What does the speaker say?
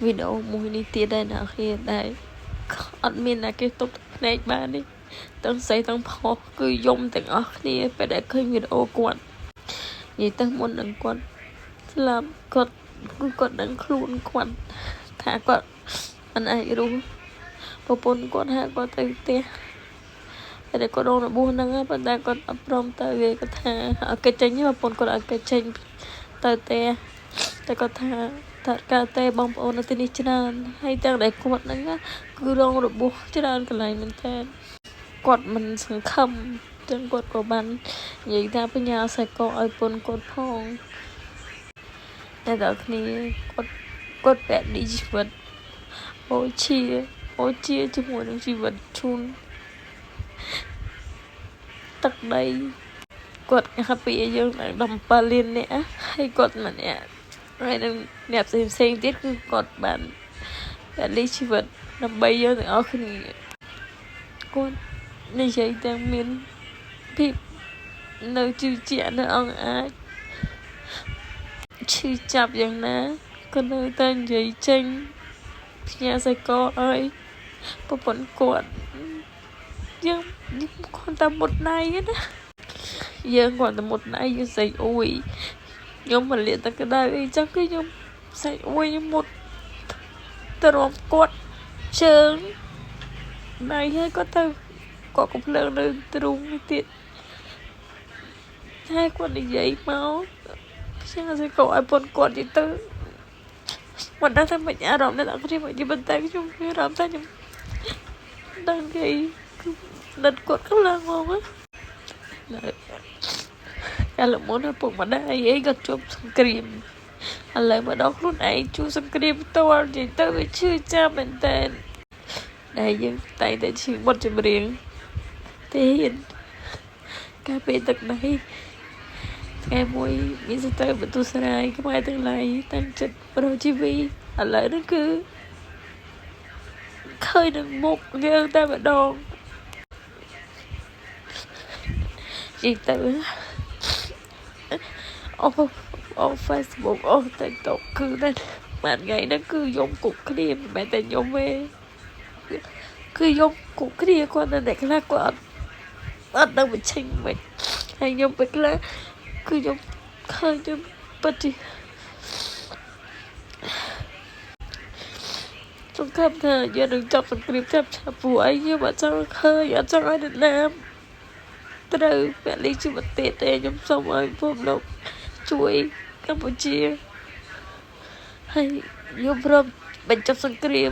វីដេអូមួយនេះទៀតដែរអ្នកគ្នាដែរអត់មានណាគេទុកភ្នែកបាននេះទាំងស្អីទាំងផុសគឺយំទាំងអស់គ្នាពេលដែលឃើញវីដេអូគាត់និយាយទៅមុននឹងគាត់ស្លាប់គាត់គឺគាត់ដឹងខ្លួនគាត់ថាគាត់មិនអាចរស់ប្រពន្ធគាត់ហៅគាត់ទៅផ្ទះតែគាត់រងរបួសហ្នឹងប៉ុន្តែគាត់អត់ព្រមទៅវាគាត់ថាឲ្យគេចេញប្រពន្ធគាត់ឲ្យគេចេញទៅផ្ទះតែគាត់ថាកើតទេបងប្អូននៅទីនេះច្រើនហើយទាំងដែលគាត់ហ្នឹងគឺរងរបួសច្រើនកន្លែងមែនតើគាត់មិនសង្ឃឹមទាំងគាត់ក៏បាននិយាយថាបញ្ញាសៃកោឲ្យពុនគាត់ផងតែដល់គ្នាគាត់បែបនេះជីវិតអូជាជាមួយនឹងជីវិតជូនទឹកដីគាត់ហាពីយើងដល់7លាននាក់ហើយគាត់ម្នាក់ហើយនឹងអ្នកផ្សេងទៀតគឺគាត់បានបែបនេះជីវិតដើម្បីយើងទាំងអស់គ្នាគាត់និយាយទាំងមានភាពនៅជឿជាក់នៅអង្គអាចឈឺចាប់យ៉ាងណាក៏នៅតែនិយាយចេញផ្ញើសៃកោឲ្យប្រពន្ធគាត់យើងគាត់តែមុតដៃណាយើងគាត់តែមុតដៃយើងស្អីអួយខ្ញុំមកលាតែក្តៅអីចឹងគឺខ្ញុំស្អីអួយខ្ញុំមុតទៅរំគាត់ជើងដៃហើយគាត់ទៅគាត់កំភ្លើងនៅទ្រូងទៀតតែគាត់និយាយមកខ្ញុំសៃកោឲ្យពុនគាត់និយាយទៅមិនដឹងថាមិនអារម្មណ៍អ្នកគ្នាមកនិយាយបន្តែខ្ញុំមានអារម្មណ៍ថាខ្ញុំដឹងគេដិតគាត់ខ្លាំងហ្មងកាលមុនពុកម្ដាយអីក៏ជួបសង្គ្រាមឥឡូវមកដល់ខ្លួនឯងជួបសង្គ្រាមផ្ទាល់និយាយទៅវាឈឺចាប់មែនតើដែលយើងតែងតែឈឺបត់ចម្រៀងទេកាលពេលទឹកដីថ្ងៃមួយមានសត្រូវបន្ទុស្រាយខ្មែរទាំងឡាយតាំងចិត្តប្រជីវីឥឡូវនេះគឺឃើញនឹងមុខយើងតែម្ដងនិយាយទៅអូ Facebook អូ TikTok គឺតែមួយថ្ងៃហ្នឹងគឺយំគុកគ្នាមិនមែនតែយំទេគឺយំគុកគ្នាគាត់នៅតែខ្លះគាត់អត់ដឹងបញ្ចេញមិនហើយខ្ញុំពេលខ្លះគឺខ្ញុំឃើញខ្ញុំពិតជាសង្ឃឹមថាយើងនឹងចប់សង្គ្រាមឆាប់ព្រោះអីខ្ញុំអត់ចង់ឃើញអត់ចង់ឲ្យអ្នកណាត្រូវពលិជីវិតទេខ្ញុំសូមឲ្យពិភពលោកជួយកម្ពុជាហើយខ្ញុំព្រមបញ្ចប់សង្គ្រាម